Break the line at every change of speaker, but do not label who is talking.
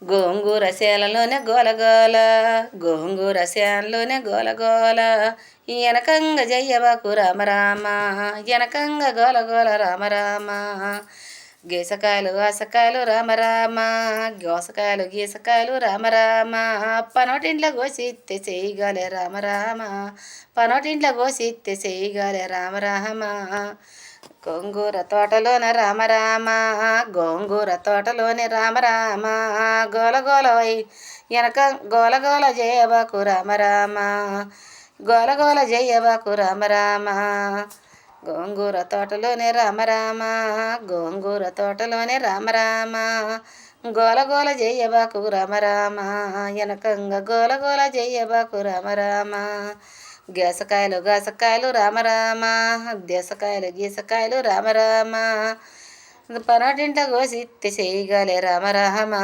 గోంగూర సేలలోనే గోలగోల, గోంగూర సేనలోనే గోలగోల, ఎనకంగ జయ్యబాకు రామరామ, ఎనకంగ గోలగోల రామరామ. గీసకాయలు ఆసకాయలు రామరామ, గోసకాయలు గీసకాయలు రామరామ, పనోటింట్లో కోసిత్తే చేయగాలే రామరామ, పనోటింట్లో కోసిత్తే చేయగాలే రామరామ. గోంగూర తోటలోన రామరామ, గోంగూర తోటలోని రామరామ, గోలగోల వెనక గోలగోల జయబాకు రామరామ, గోలగోల జయబాకు రామరామ. గోంగూర తోటలోనే రామరామ, గోంగూర తోటలోనే రామరామ, గోలగోల జయబాకు రామరామ, వెనకంగా గోలగోల జయబాకు రామరామ. గేసకాయలు గాసకాయలు రామరామ, దేసకాయలు గీసకాయలు రామరామ, పనోటింట కోసిత్తే చేయగాలే రామరామ.